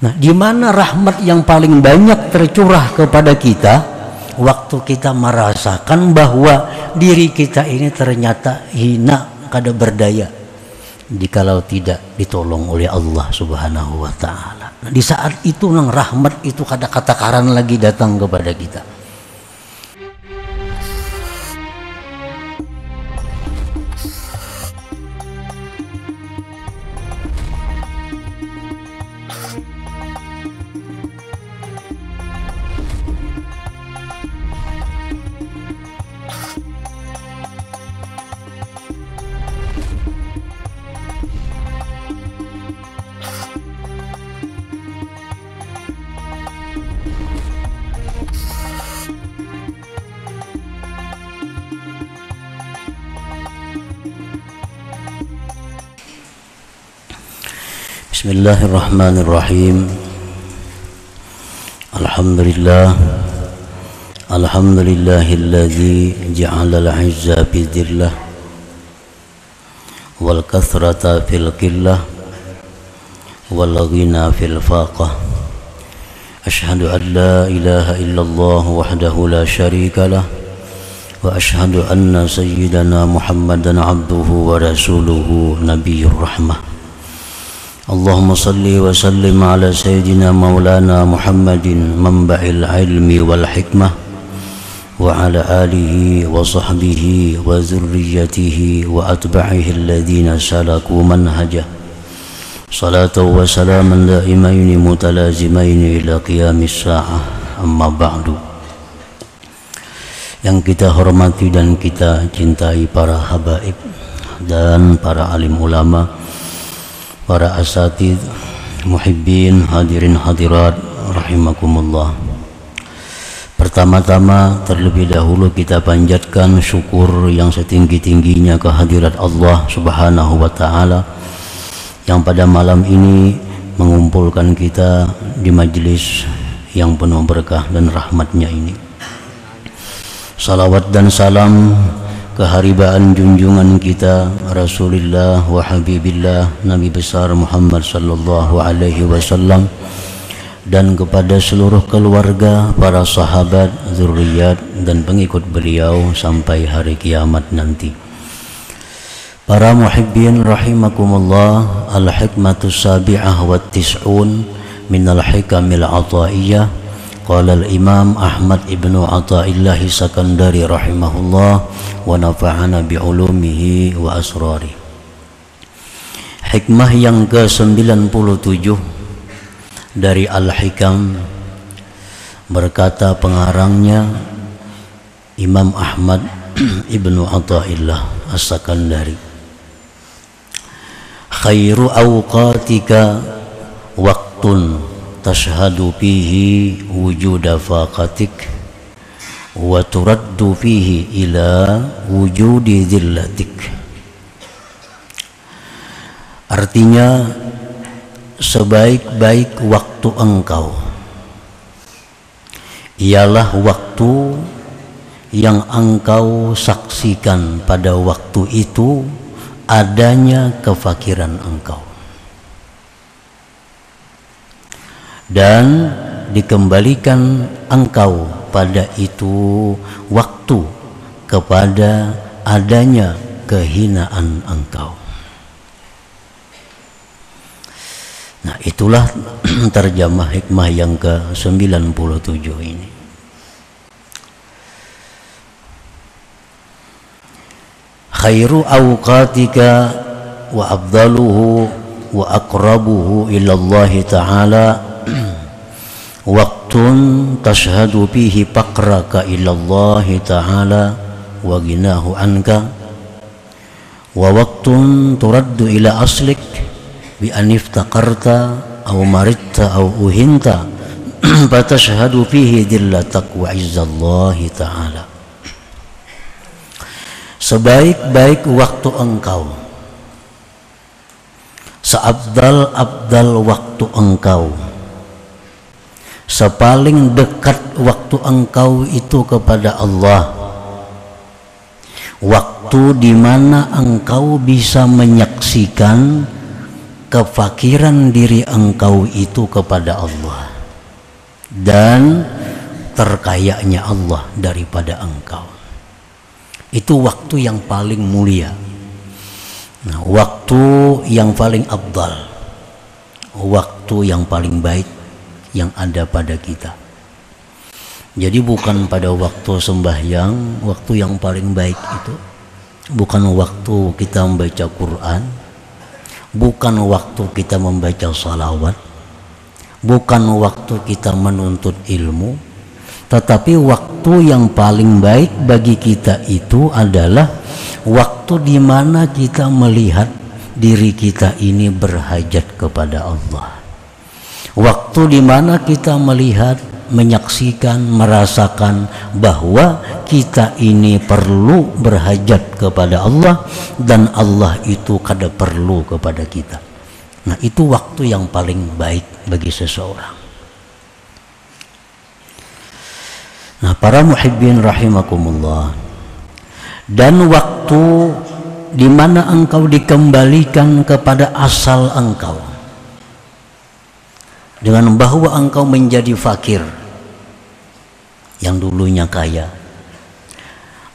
Nah, di mana rahmat yang paling banyak tercurah kepada kita? Waktu kita merasakan bahwa diri kita ini ternyata hina, kada berdaya, jikalau tidak ditolong oleh Allah Subhanahu wa ta'ala. Nah, di saat itu nang rahmat itu kada kata-karan lagi datang kepada kita. Bismillahirrahmanirrahim. Alhamdulillahilladzi ja'ala al-'izza bidillah wal kathrata fil qillah wal ghina fil faqah. Ashhadu an la ilaha illallah wahdahu la syarika lah wa ashhadu anna sayyidana Muhammadan 'abduhu wa rasuluhu nabiyyur rahmah. Allahumma salli wa sallim ala sayyidina maulana Muhammadin manba'il ilmi wal hikmah wa ala alihi wa sahbihi wa zurriyatihi wa atba'ihi alladhina salaku manhajah. Salatu wa salaman daimaini mutalazimaini ila qiyamis sa'ah, amma ba'du. Yang kita hormati dan kita cintai para habaib dan para alim ulama, para asatidz, muhibbin, hadirin hadirat rahimakumullah. Pertama-tama terlebih dahulu kita panjatkan syukur yang setinggi-tingginya kehadirat Allah Subhanahu wa ta'ala yang pada malam ini mengumpulkan kita di majlis yang penuh berkah dan rahmatnya ini. Salawat dan salam keharibaan junjungan kita Rasulullah wa Habibillah Nabi besar Muhammad sallallahu alaihi wasallam dan kepada seluruh keluarga, para sahabat, zuriat dan pengikut beliau sampai hari kiamat nanti. Para muhibbin rahimakumullah, al-hikmatus sabi'ah wa tis'un minal hikamil ataiyah. Qala al-Imam Ahmad ibnu Athaillah Sakandari rahimahullah wa nafa'ana bi'ulumihi wa asrari. Hikmah yang ke-97 dari Al-Hikam, berkata pengarangnya Imam Ahmad ibnu Athaillah As-Sakandari, khairu awqatika waqtun tashhadu fihi wujuda faqatik wa turaddu fihi ila wujudi zillatik. Artinya, sebaik-baik waktu engkau ialah waktu yang engkau saksikan pada waktu itu adanya kefakiran engkau, dan dikembalikan engkau pada itu waktu kepada adanya kehinaan engkau. Nah, itulah terjemah hikmah yang ke-97 ini. Khairu awqatika wa afdaluhu wa aqrabuhu ilallahi ta'ala waqtun tashhadu fihi faqraka ilallahi ta'ala wa ginahu anka wa waqtun turaddu ila aslik bi an iftaqarta aw maridta aw uhinta fatashhadu fihi dillatak wa izzallahi ta'ala. Sebaik-baik waktu engkau, seabdal-abdal waktu engkau, sepaling dekat waktu engkau itu kepada Allah, waktu di mana engkau bisa menyaksikan kefakiran diri engkau itu kepada Allah dan terkayanya Allah daripada engkau. Itu waktu yang paling mulia. Nah, waktu yang paling afdal, waktu yang paling baik yang ada pada kita. Jadi bukan pada waktu sembahyang, waktu yang paling baik itu bukan waktu kita membaca Quran, bukan waktu kita membaca salawat, bukan waktu kita menuntut ilmu, tetapi waktu yang paling baik bagi kita itu adalah waktu di mana kita melihat diri kita ini berhajat kepada Allah. Waktu di mana kita melihat, menyaksikan, merasakan bahwa kita ini perlu berhajat kepada Allah dan Allah itu kada perlu kepada kita. Nah, itu waktu yang paling baik bagi seseorang. Nah, para muhibbin rahimakumullah, dan waktu di mana engkau dikembalikan kepada asal engkau, dengan bahwa engkau menjadi fakir yang dulunya kaya,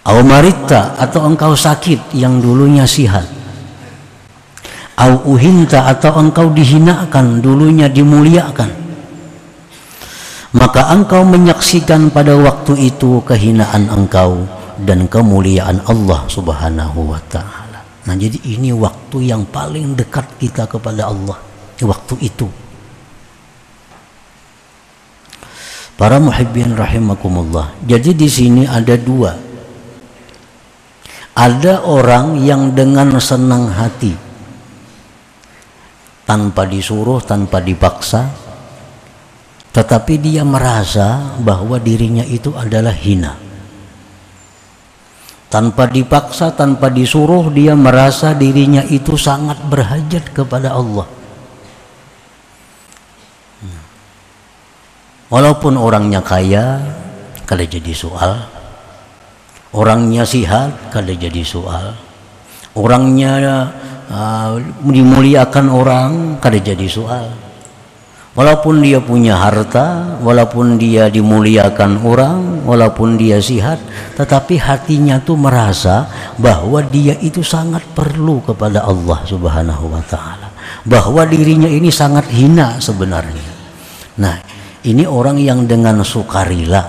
au marita atau engkau sakit yang dulunya sihat, au uhinta atau engkau dihinakan dulunya dimuliakan, maka engkau menyaksikan pada waktu itu kehinaan engkau dan kemuliaan Allah Subhanahu wa ta'ala. Nah, jadi ini waktu yang paling dekat kita kepada Allah, waktu itu. Para muhibbin rahimakumullah. Jadi di sini ada dua. Ada orang yang dengan senang hati, tanpa disuruh, tanpa dipaksa, tetapi dia merasa bahwa dirinya itu adalah hina. Tanpa dipaksa, tanpa disuruh, dia merasa dirinya itu sangat berhajat kepada Allah. Walaupun orangnya kaya, kada jadi soal. Orangnya sihat, kada jadi soal. Orangnya dimuliakan orang, kada jadi soal. Walaupun dia punya harta, walaupun dia dimuliakan orang, walaupun dia sihat, tetapi hatinya tuh merasa bahwa dia itu sangat perlu kepada Allah Subhanahu wa ta'ala, bahwa dirinya ini sangat hina sebenarnya. Nah, ini orang yang dengan sukarela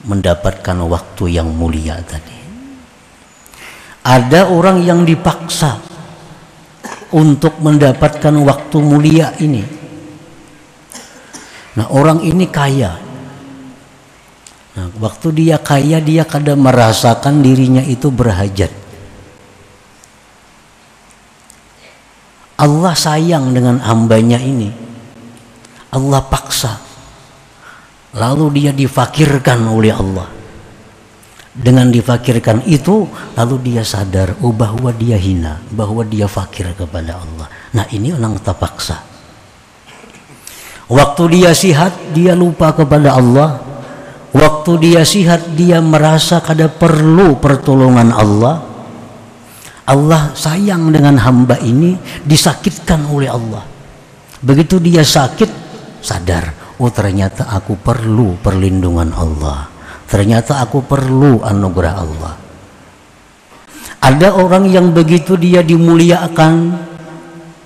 mendapatkan waktu yang mulia tadi. Ada orang yang dipaksa untuk mendapatkan waktu mulia ini. Nah, orang ini kaya. Nah, waktu dia kaya, dia kadang merasakan dirinya itu berhajat. Allah sayang dengan hambanya ini. Allah paksa, lalu dia difakirkan oleh Allah. Dengan difakirkan itu, lalu dia sadar bahwa dia hina, bahwa dia fakir kepada Allah. Nah, ini orang terpaksa. Waktu dia sihat, dia lupa kepada Allah. Waktu dia sihat, dia merasa kada perlu pertolongan Allah. Allah sayang dengan hamba ini, disakitkan oleh Allah. Begitu dia sakit, sadar, oh ternyata aku perlu perlindungan Allah, ternyata aku perlu anugerah Allah. Ada orang yang begitu dia dimuliakan,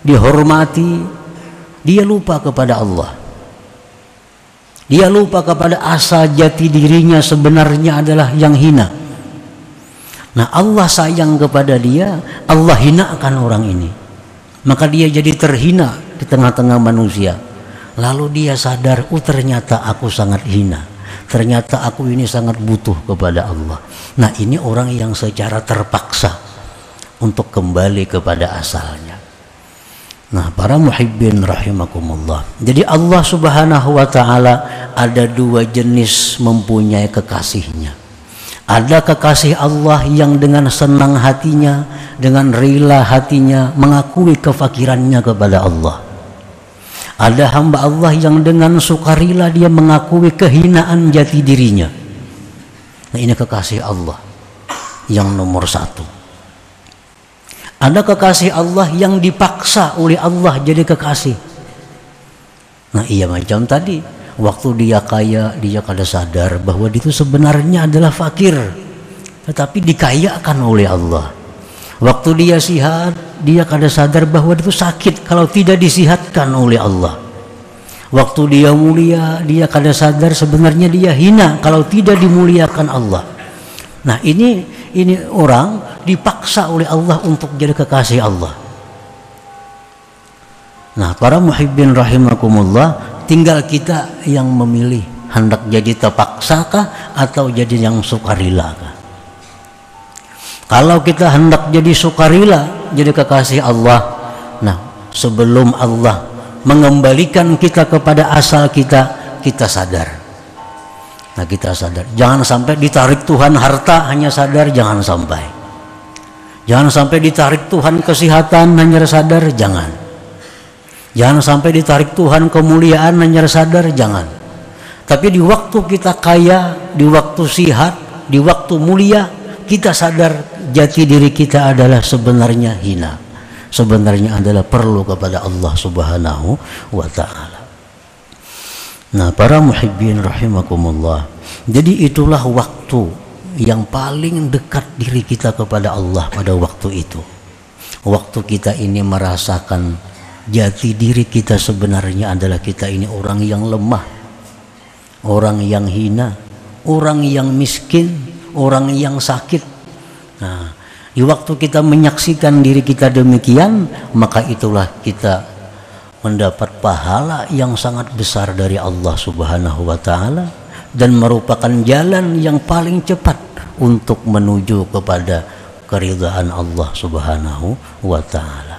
dihormati, dia lupa kepada Allah. Dia lupa kepada asal jati dirinya sebenarnya adalah yang hina. Nah, Allah sayang kepada dia, Allah hinakan orang ini, maka dia jadi terhina di tengah-tengah manusia. Lalu dia sadar, oh ternyata aku sangat hina, ternyata aku ini sangat butuh kepada Allah. Nah, ini orang yang secara terpaksa untuk kembali kepada asalnya. Nah, para muhibbin rahimakumullah. Jadi Allah Subhanahu wa ta'ala ada dua jenis mempunyai kekasihnya. Ada kekasih Allah yang dengan senang hatinya, dengan rela hatinya mengakui kefakirannya kepada Allah. Ada hamba Allah yang dengan sukarela dia mengakui kehinaan jati dirinya. Nah, ini kekasih Allah yang nomor satu. Ada kekasih Allah yang dipaksa oleh Allah jadi kekasih. Nah iya macam tadi, waktu dia kaya dia kada sadar bahwa dia itu sebenarnya adalah fakir, tetapi dikayakan oleh Allah. Waktu dia sihat dia kada sadar bahwa dia itu sakit kalau tidak disihatkan oleh Allah. Waktu dia mulia dia kada sadar sebenarnya dia hina kalau tidak dimuliakan Allah. Nah ini orang dipaksa oleh Allah untuk jadi kekasih Allah. Nah para muhibbin rahimakumullah, tinggal kita yang memilih hendak jadi terpaksakah atau jadi yang sukarela kah? Kalau kita hendak jadi sukarela, jadi kekasih Allah, nah sebelum Allah mengembalikan kita kepada asal kita, kita sadar. Nah kita sadar, jangan sampai ditarik Tuhan harta hanya sadar, jangan sampai. Jangan sampai ditarik Tuhan kesehatan hanya sadar, jangan. Jangan sampai ditarik Tuhan kemuliaan hanya sadar, jangan. Tapi di waktu kita kaya, di waktu sihat, di waktu mulia, kita sadar jati diri kita adalah sebenarnya hina. Sebenarnya adalah perlu kepada Allah Subhanahu wa ta'ala. Nah para muhibbin rahimakumullah, jadi itulah waktu yang paling dekat diri kita kepada Allah pada waktu itu. Waktu kita ini merasakan jati diri kita sebenarnya adalah kita ini orang yang lemah, orang yang hina, orang yang miskin, orang yang sakit. Nah di waktu kita menyaksikan diri kita demikian, maka itulah kita mendapat pahala yang sangat besar dari Allah Subhanahu wa ta'ala, dan merupakan jalan yang paling cepat untuk menuju kepada keridhaan Allah Subhanahu wa ta'ala.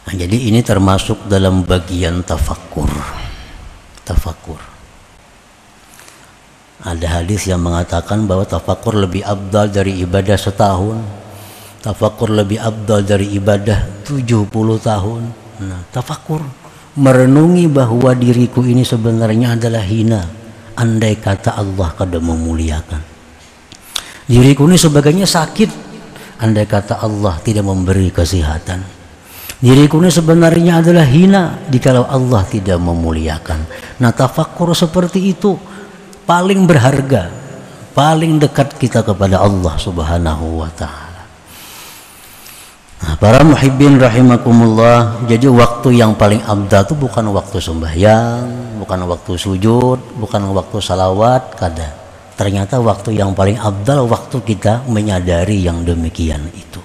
Nah, jadi ini termasuk dalam bagian tafakkur. Tafakkur. Ada hadis yang mengatakan bahwa tafakkur lebih afdal dari ibadah setahun. Tafakkur lebih afdal dari ibadah 70 tahun. Nah, tafakkur, merenungi bahwa diriku ini sebenarnya adalah hina andai kata Allah kada memuliakan. Diriku ini sebagainya sakit andai kata Allah tidak memberi kesehatan. Diriku ini sebenarnya adalah hina jikalau Allah tidak memuliakan. Nah tafakkur seperti itu paling berharga, paling dekat kita kepada Allah Subhanahu wa ta'ala. Nah, para muhibbin rahimakumullah, jadi waktu yang paling abdal itu bukan waktu sembahyang, bukan waktu sujud, bukan waktu salawat, kada. Ternyata waktu yang paling abdal waktu kita menyadari yang demikian itu.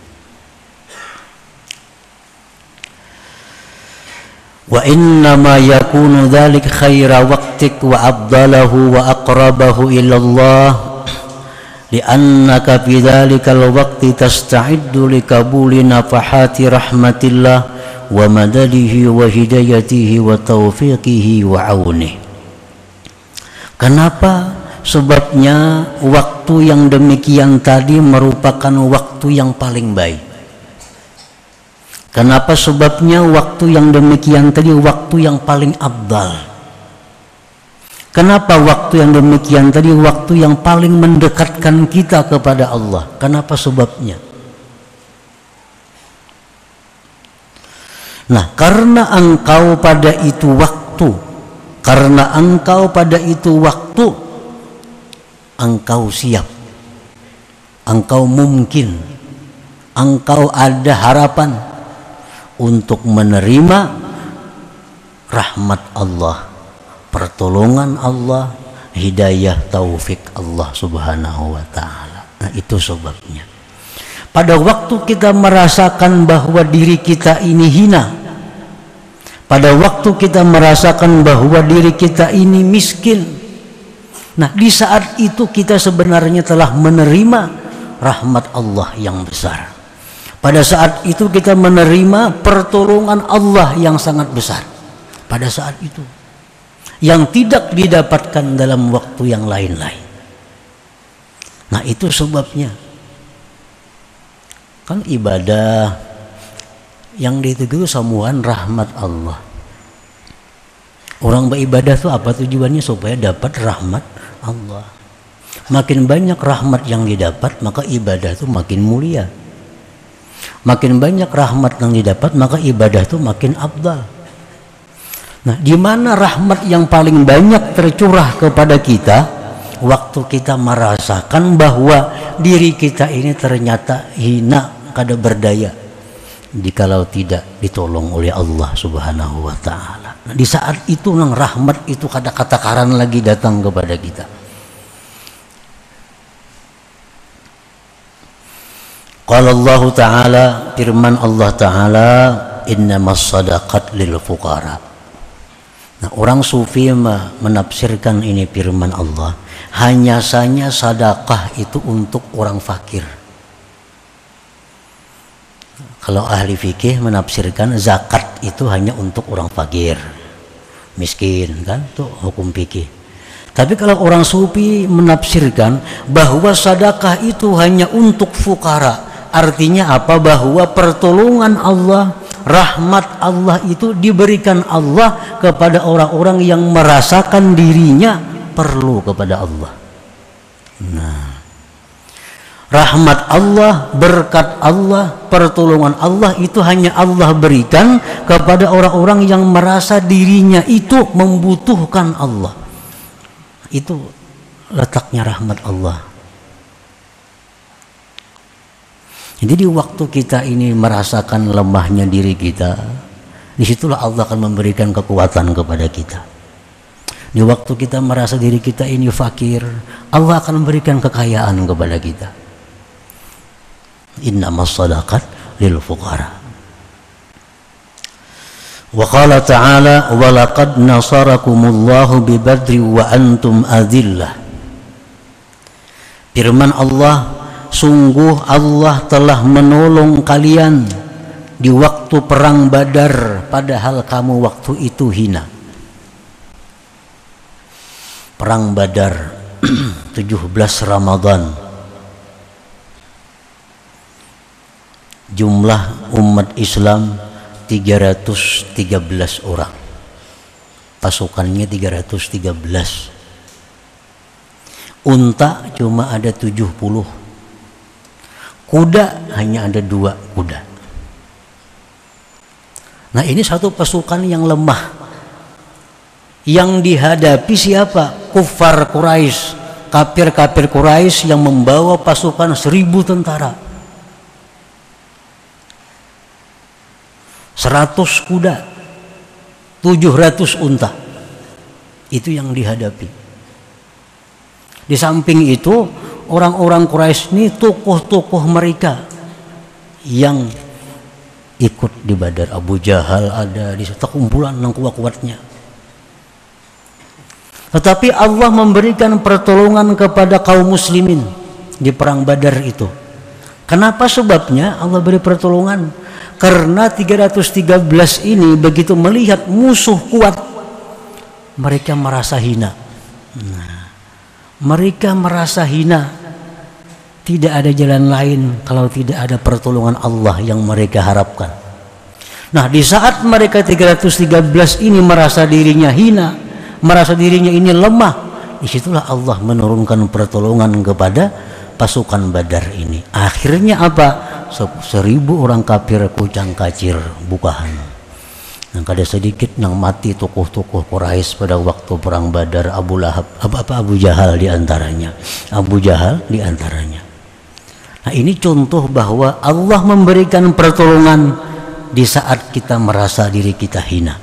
Wa inna ma yakunu dzalik khaira waqtik wa afdalahu wa aqrabahu ila Allah. Li'annaka fi dhalikal waqti tasta'iddu likabuli nafahati rahmatillah wa madadihi wa hidayatihi wa taufiqihi wa aunihi. Kenapa? Sebabnya waktu yang demikian tadi merupakan waktu yang paling baik. Kenapa? Sebabnya waktu yang demikian tadi waktu yang paling afdal. Kenapa waktu yang demikian tadi waktu yang paling mendekatkan kita kepada Allah? Kenapa sebabnya? Nah, karena engkau pada itu waktu, karena engkau pada itu waktu, engkau siap, engkau mungkin, engkau ada harapan untuk menerima rahmat Allah, pertolongan Allah, hidayah taufik Allah Subhanahu wa ta'ala. Nah itu sebabnya pada waktu kita merasakan bahwa diri kita ini hina, pada waktu kita merasakan bahwa diri kita ini miskin, nah di saat itu kita sebenarnya telah menerima rahmat Allah yang besar. Pada saat itu kita menerima pertolongan Allah yang sangat besar. Pada saat itu yang tidak didapatkan dalam waktu yang lain-lain. Nah itu sebabnya kan ibadah yang itu samuan rahmat Allah. Orang beribadah itu apa tujuannya? Supaya dapat rahmat Allah. Makin banyak rahmat yang didapat, maka ibadah itu makin mulia. Makin banyak rahmat yang didapat, maka ibadah itu makin afdal. Nah, di mana rahmat yang paling banyak tercurah kepada kita? Waktu kita merasakan bahwa diri kita ini ternyata hina, kada berdaya, jikalau tidak ditolong oleh Allah Subhanahu wa ta'ala. Nah, di saat itu nang rahmat itu kata-kata karan lagi datang kepada kita. Qala Allah ta'ala, firman Allah ta'ala, innamas sadaqat lil fuqara. Nah, orang sufi menafsirkan ini firman Allah, hanya saja sedekah itu untuk orang fakir. Kalau ahli fikih menafsirkan zakat itu hanya untuk orang fakir, miskin, kan? Itu hukum fikih. Tapi kalau orang sufi menafsirkan bahwa sedekah itu hanya untuk fukara, artinya apa? Bahwa pertolongan Allah, rahmat Allah itu diberikan Allah kepada orang-orang yang merasakan dirinya perlu kepada Allah. Nah, rahmat Allah, berkat Allah, pertolongan Allah itu hanya Allah berikan kepada orang-orang yang merasa dirinya itu membutuhkan Allah. Itu letaknya rahmat Allah. Jadi di waktu kita ini merasakan lemahnya diri kita, disitulah Allah akan memberikan kekuatan kepada kita. Di waktu kita merasa diri kita ini fakir, Allah akan memberikan kekayaan kepada kita. Innamas sadaqat lil fuqara. Wa qala ta'ala, wa laqad nasarakumullahu bi badri wa antum adillah. Firman Allah, sungguh Allah telah menolong kalian di waktu perang Badar, padahal kamu waktu itu hina. Perang Badar 17 Ramadan. Jumlah umat Islam 313 orang. Pasukannya 313. Unta cuma ada 70. Kuda hanya ada 2 kuda. Nah, ini satu pasukan yang lemah. Yang dihadapi siapa? Kufar Quraisy, kafir-kafir Quraisy yang membawa pasukan 1000 tentara, 100 kuda, 700 unta. Itu yang dihadapi. Di samping itu, orang-orang Quraisy ini tokoh-tokoh mereka yang ikut di Badar. Abu Jahal ada di situ, kumpulan yang kuat-kuatnya. Tetapi Allah memberikan pertolongan kepada kaum muslimin di perang Badar itu. Kenapa sebabnya Allah beri pertolongan? Karena 313 ini begitu melihat musuh kuat, mereka merasa hina. Nah, mereka merasa hina. Tidak ada jalan lain kalau tidak ada pertolongan Allah yang mereka harapkan. Nah, di saat mereka 313 ini merasa dirinya hina, merasa dirinya ini lemah, disitulah Allah menurunkan pertolongan kepada pasukan Badar ini. Akhirnya apa? 1000 orang kafir kucang kacir bukahan. Yang kada sedikit yang mati tokoh-tokoh Quraisy pada waktu perang Badar. Abu Lahab, Abu Jahal diantaranya. Abu Jahal diantaranya. Nah, ini contoh bahwa Allah memberikan pertolongan di saat kita merasa diri kita hina.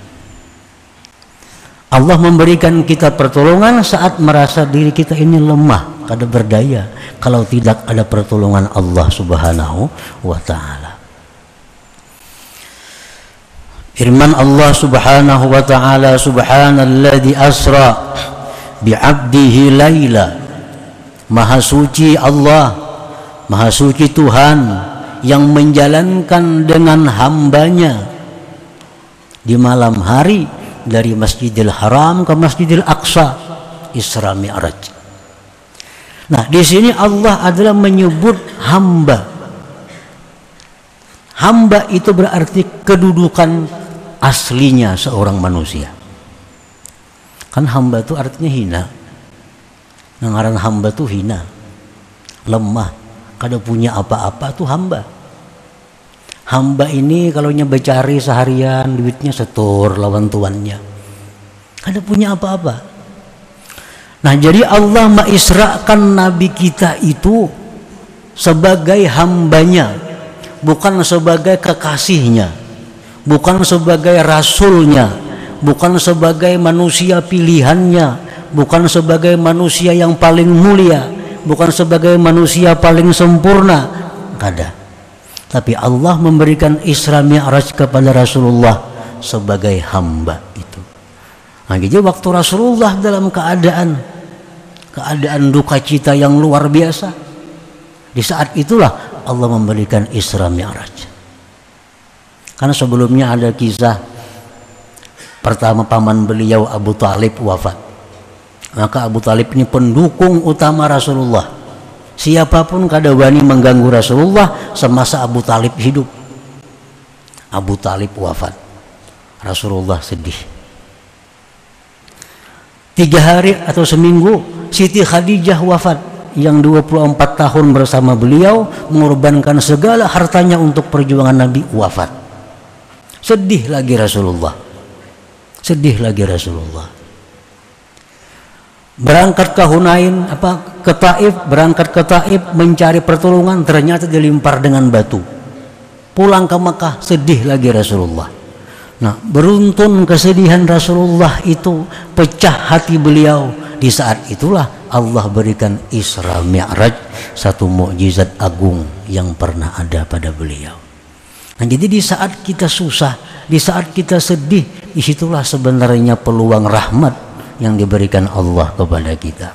Allah memberikan kita pertolongan saat merasa diri kita ini lemah, kada berdaya, kalau tidak ada pertolongan Allah Subhanahu wa ta'ala. Firman Allah Subhanahu wa ta'ala, subhanalladzi asra bi'abdihi laila. Maha suci Allah, maha suci Tuhan yang menjalankan dengan hambanya di malam hari dari Masjidil Haram ke Masjidil Aqsa, Isra Mi'raj. Nah, di sini Allah adalah menyebut hamba. Hamba itu berarti kedudukan aslinya seorang manusia. Kan hamba itu artinya hina. Ngaran hamba itu hina, lemah, kada punya apa-apa itu hamba. Hamba ini kalau becari seharian duitnya setur lawan tuannya. Kada punya apa-apa. Nah, jadi Allah mengisrakan Nabi kita itu sebagai hambanya, bukan sebagai kekasihnya, bukan sebagai rasulnya, bukan sebagai manusia pilihannya, bukan sebagai manusia yang paling mulia, bukan sebagai manusia paling sempurna. Kada. Tapi Allah memberikan Isra Mi'raj kepada Rasulullah sebagai hamba itu. Nah, jadi waktu Rasulullah dalam keadaan duka cita yang luar biasa, di saat itulah Allah memberikan Isra Mi'raj. Karena sebelumnya ada kisah pertama paman beliau Abu Talib wafat. Maka Abu Talib ini pendukung utama Rasulullah. Siapapun kada wani mengganggu Rasulullah semasa Abu Talib hidup. Abu Talib wafat, Rasulullah sedih. 3 hari atau seminggu Siti Khadijah wafat, yang 24 tahun bersama beliau mengorbankan segala hartanya untuk perjuangan Nabi, wafat. Sedih lagi Rasulullah. Berangkat ke Hunain, ke Taif mencari pertolongan, ternyata dilempar dengan batu. Pulang ke Mekah, sedih lagi Rasulullah. Nah, beruntun kesedihan Rasulullah itu, pecah hati beliau. Di saat itulah Allah berikan Isra Mi'raj, satu mukjizat agung yang pernah ada pada beliau. Nah, jadi di saat kita susah, di saat kita sedih, disitulah sebenarnya peluang rahmat yang diberikan Allah kepada kita.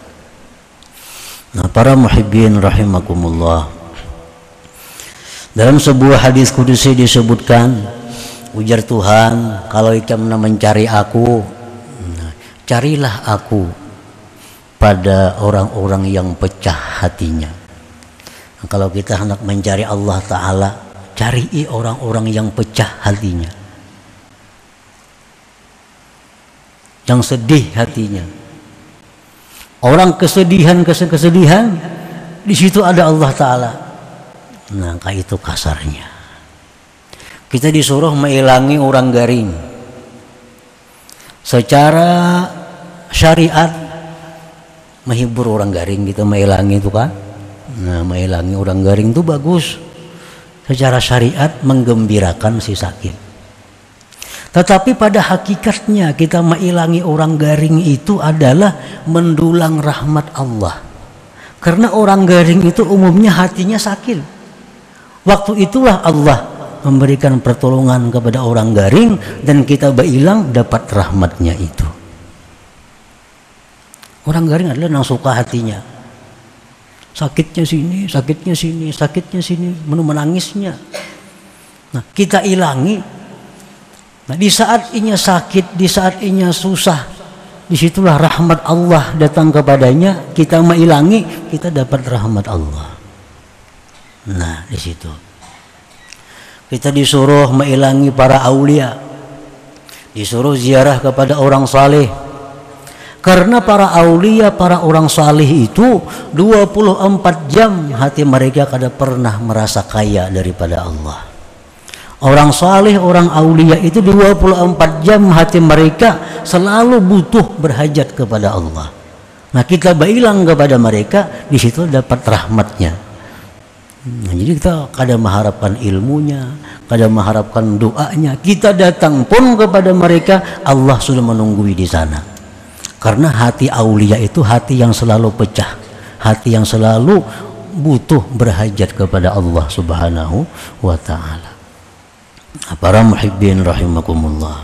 Nah, para muhibbin rahimakumullah, dalam sebuah hadis kudusi disebutkan, ujar Tuhan, kalau ikam mencari aku, carilah aku pada orang-orang yang pecah hatinya. Nah, kalau kita hendak mencari Allah Ta'ala, cari orang-orang yang pecah hatinya, yang sedih hatinya. Orang kesedihan, di situ ada Allah Ta'ala. Nah, kayak itu kasarnya. Kita disuruh mengilangi orang garing. Secara syariat menghibur orang garing, kita mengilangi itu kan. Nah, mengilangi orang garing itu bagus. Secara syariat menggembirakan si sakit. Tetapi pada hakikatnya kita mengilangi orang garing itu adalah mendulang rahmat Allah. Karena orang garing itu umumnya hatinya sakit. Waktu itulah Allah memberikan pertolongan kepada orang garing dan kita berilang dapat rahmatnya itu. Orang garing adalah yang suka hatinya. Sakitnya sini, menangisnya. Nah, kita ilangi. Nah, di saat inya sakit, di saat inya susah, disitulah rahmat Allah datang kepadanya. Kita mengilangi, kita dapat rahmat Allah. Nah, di situ kita disuruh mengilangi para aulia, disuruh ziarah kepada orang saleh. Karena para aulia, para orang saleh itu 24 jam hati mereka kada pernah merasa kaya daripada Allah. Orang saleh, orang aulia itu 24 jam hati mereka selalu butuh berhajat kepada Allah. Nah, kita bailang kepada mereka, di situ dapat rahmatnya. Nah, jadi kita kada mengharapkan ilmunya, kada mengharapkan doanya. Kita datang pun kepada mereka, Allah sudah menunggui di sana. Karena hati aulia itu hati yang selalu pecah, hati yang selalu butuh berhajat kepada Allah Subhanahu wa Ta'ala. Para muhibbin rahimakumullah,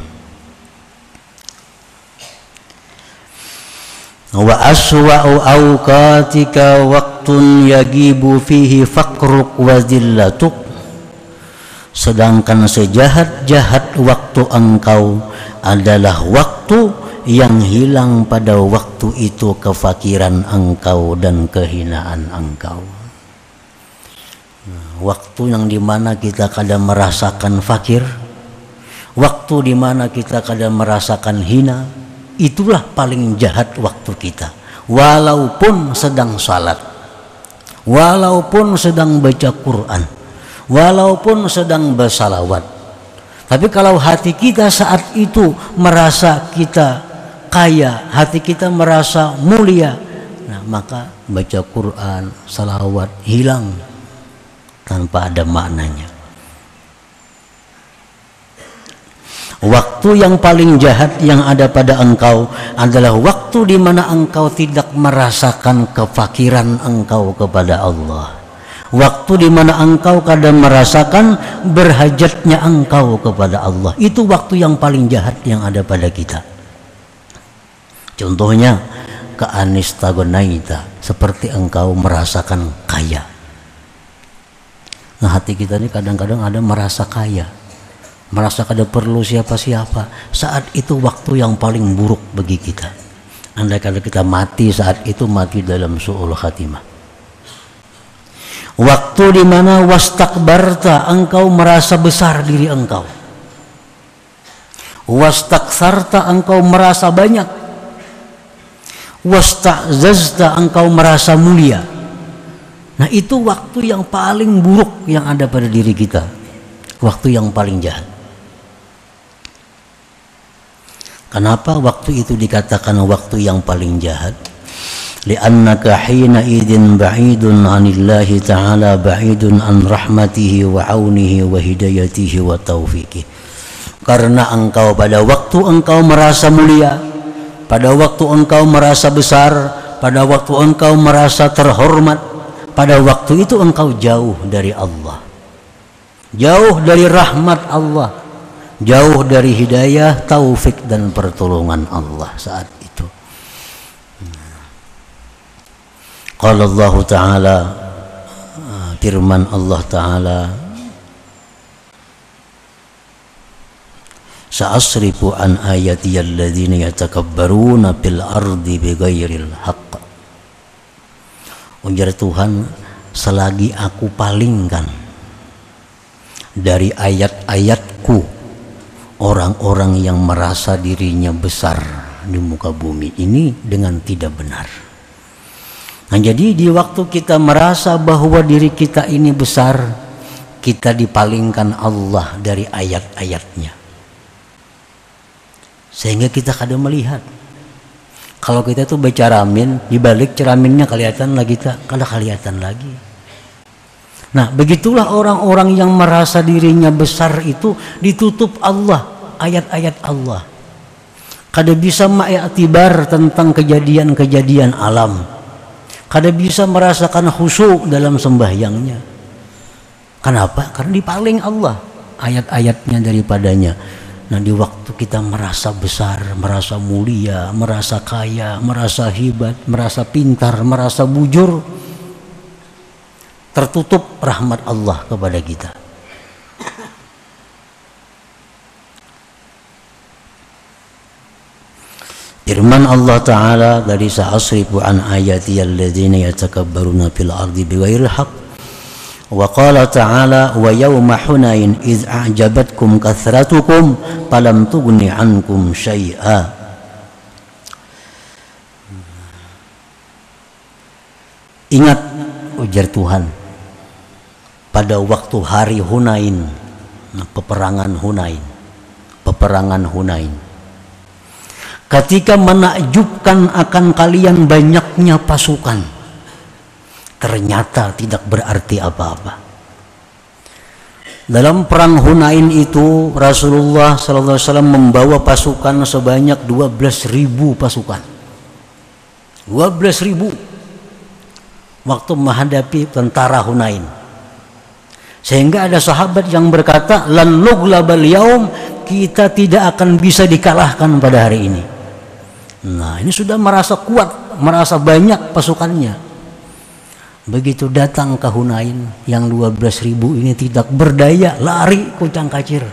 wa aswa'u awqatika waqtun yagibu fihi faqruk wa zillatuk, sedangkan sejahat-jahat waktu engkau adalah waktu yang hilang pada waktu itu kefakiran engkau dan kehinaan engkau. Waktu yang dimana kita kadang merasakan fakir, waktu dimana kita kadang merasakan hina, itulah paling jahat waktu kita. Walaupun sedang salat, walaupun sedang baca Quran, walaupun sedang bersalawat. Tapi kalau hati kita saat itu merasa kita kaya, hati kita merasa mulia, nah maka baca Quran, salawat hilang tanpa ada maknanya. Waktu yang paling jahat yang ada pada engkau adalah waktu di mana engkau tidak merasakan kefakiran engkau kepada Allah. Waktu di mana engkau kadang merasakan berhajatnya engkau kepada Allah. Itu waktu yang paling jahat yang ada pada kita. Contohnya keanistagonaita, seperti engkau merasakan kaya. Nah hati kita ini kadang-kadang ada merasa kaya, merasa kada perlu siapa-siapa. Saat itu waktu yang paling buruk bagi kita. Andai kalau kita mati saat itu, mati dalam su'ul khatimah. Waktu di mana wastakbarta, engkau merasa besar diri engkau. Wastaksarta, engkau merasa banyak. Wasta'zazta, engkau merasa mulia. Nah itu waktu yang paling buruk yang ada pada diri kita. Waktu yang paling jahat. Kenapa waktu itu dikatakan waktu yang paling jahat? Li'annaka hina idin ba'idun 'anillahi ta'ala, ba'idun an rahmatihi wa 'aunihi wa hidayatihi wa taufiqih. Karena engkau pada waktu engkau merasa mulia, pada waktu engkau merasa besar, pada waktu engkau merasa terhormat, pada waktu itu engkau jauh dari Allah, jauh dari rahmat Allah, jauh dari hidayah, taufik dan pertolongan Allah saat itu. Qala Allah Ta'ala, firman Allah Ta'ala, sa'asrifu an ayati alladhina yatakabbaruna fil ardi bighairil haqq. Ujar Tuhan, selagi aku palingkan dari ayat-ayatku orang-orang yang merasa dirinya besar di muka bumi ini dengan tidak benar. Nah jadi di waktu kita merasa bahwa diri kita ini besar, kita dipalingkan Allah dari ayat-ayatnya, sehingga kita kadang melihat kalau kita tuh berceramin, di balik ceraminnya kelihatan lagi, kada kelihatan lagi. Nah begitulah orang-orang yang merasa dirinya besar itu ditutup Allah, ayat-ayat Allah. Kada bisa mengiktibar tentang kejadian-kejadian alam, kada bisa merasakan khusyuk dalam sembahyangnya. Kenapa? Karena dipaling Allah ayat-ayatnya daripadanya. Nah di waktu kita merasa besar, merasa mulia, merasa kaya, merasa hebat, merasa pintar, merasa bujur, tertutup rahmat Allah kepada kita. Firman Allah Ta'ala dari sa'asrifu an ayati alladzina yatakabbaruna fil ardi bighairil haqq. Wa qala Ta'ala, wa yawma hunain iz a'jabatkum kathratukum falam tughni ankum syai'a. Ingat, ujar Tuhan, pada waktu hari Hunain, peperangan Hunain, ketika menakjubkan akan kalian banyaknya pasukan, ternyata tidak berarti apa-apa. Dalam perang Hunain itu Rasulullah SAW membawa pasukan sebanyak 12.000 pasukan. 12.000 waktu menghadapi tentara Hunain. Sehingga ada sahabat yang berkata, lan nughlabal yaum, kita tidak akan bisa dikalahkan pada hari ini. Nah ini sudah merasa kuat, merasa banyak pasukannya. Begitu datang ke Hunain, yang 12.000 ini tidak berdaya, lari kucang kacir.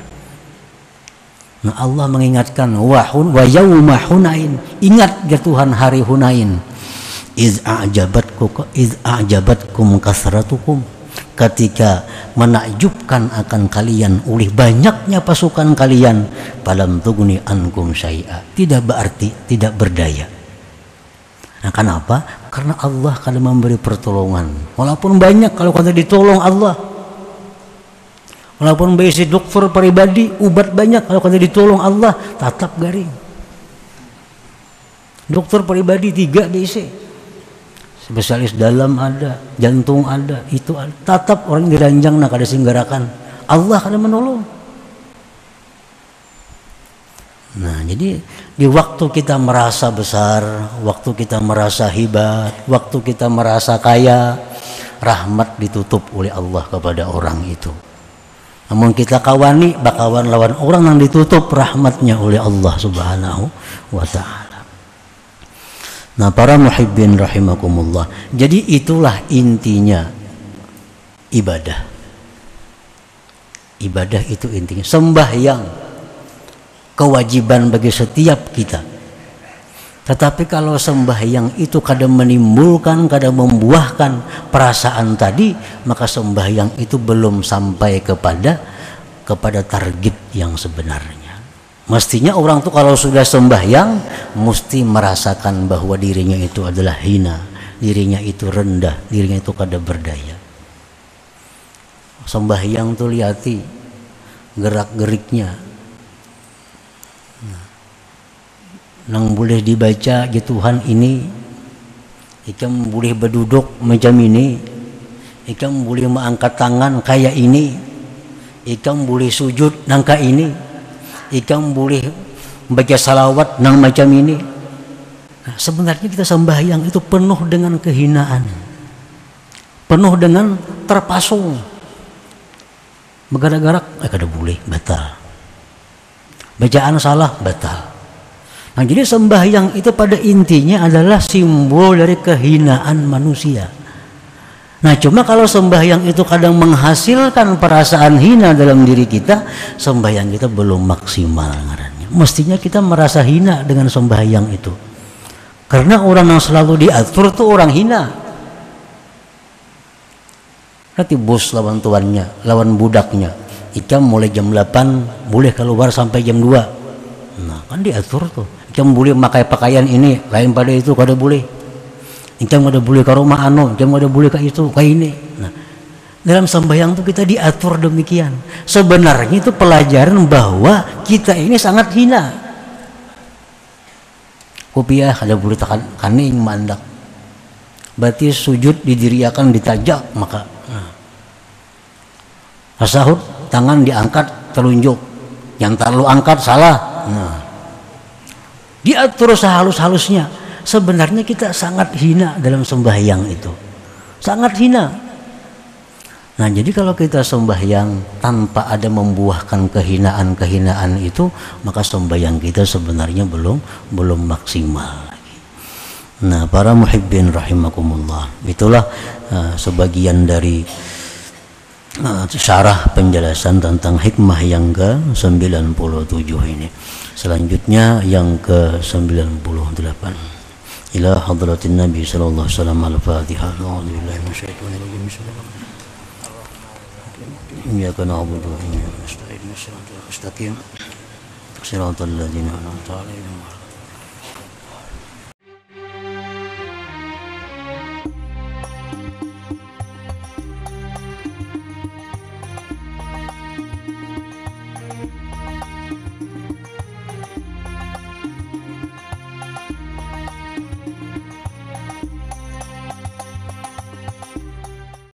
Nah Allah mengingatkan, wa yawma Hunain, ingat ya Tuhan hari Hunain, iz a'jabatkum kasratukum, ketika menakjubkan akan kalian oleh banyaknya pasukan kalian, falam tughni ankum syai'a, tidak berarti tidak berdaya. Nah kenapa? Karena Allah kalau memberi pertolongan, walaupun banyak, kalau kita ditolong Allah, Walaupun besi dokter pribadi, obat banyak, kalau kada ditolong Allah tetap garing. Dokter pribadi 3 besi, spesialis dalam ada, jantung ada, itu ada, tetap orang diranjang nak kada singgarakan, Allah kada menolong. Nah, jadi di waktu kita merasa besar, waktu kita merasa hebat, waktu kita merasa kaya, rahmat ditutup oleh Allah kepada orang itu. Namun kita kawani bakawan lawan orang yang ditutup rahmatnya oleh Allah Subhanahu wa ta'ala. Nah, para muhibbin rahimakumullah, jadi itulah intinya ibadah. Ibadah itu intinya sembahyang, kewajiban bagi setiap kita. Tetapi kalau sembahyang itu kadang menimbulkan, kadang membuahkan perasaan tadi, maka sembahyang itu belum sampai kepada target yang sebenarnya. Mestinya orang tuh kalau sudah sembahyang mesti merasakan bahwa dirinya itu adalah hina, dirinya itu rendah, dirinya itu kada berdaya. Sembahyang tuh lihati gerak-geriknya, nang boleh dibaca ya Tuhan ini, ikam boleh berduduk macam ini, ikam boleh mengangkat tangan kayak ini, ikam boleh sujud nangka ini, ikam boleh baca salawat nang macam ini. Nah, sebenarnya kita sembahyang itu penuh dengan kehinaan, penuh dengan terpasung, bergerak-gerak kada boleh, batal, bacaan salah batal. Nah, jadi sembahyang itu pada intinya adalah simbol dari kehinaan manusia. Nah, cuma kalau sembahyang itu kadang menghasilkan perasaan hina dalam diri kita, sembahyang kita belum maksimal ngarannya. Mestinya kita merasa hina dengan sembahyang itu. Karena orang yang selalu diatur itu orang hina. Nanti bos lawan tuannya, lawan budaknya. Ikam mulai jam 8 boleh keluar sampai jam 2. Nah, kan diatur tuh. Ikam boleh pakai pakaian ini, lain pada itu kada boleh. Ikam kada boleh ke rumah anu, ikam kada boleh ke itu, ke ini. Nah, dalam sembahyang itu kita diatur demikian. Sebenarnya itu pelajaran bahwa kita ini sangat hina. Kopiah kada boleh takan kaning mandak. Berarti sujud didiriakan ditajak maka. Nah. Tasahud tangan diangkat telunjuk. Yang terlalu angkat salah. Nah. Diatur sehalus-halusnya. Sebenarnya kita sangat hina dalam sembahyang itu, sangat hina. Nah, jadi kalau kita sembahyang tanpa ada membuahkan kehinaan-kehinaan itu, maka sembahyang kita sebenarnya belum maksimal lagi. Nah, para muhibbin rahimakumullah, itulah sebagian dari syarah penjelasan tentang hikmah yang ke-97 ini. Selanjutnya yang ke-98. Ila hadratin Nabi sallallahu alaihi wasallam al-Fatihah. A'udzubillahi minasyaitonir rajim. Bismillahirrahmanirrahim. Iyyaka na'budu wa iyyaka nasta'in. Ihdinas siratal mustaqim. Siratal ladzina an'amta 'alaihim.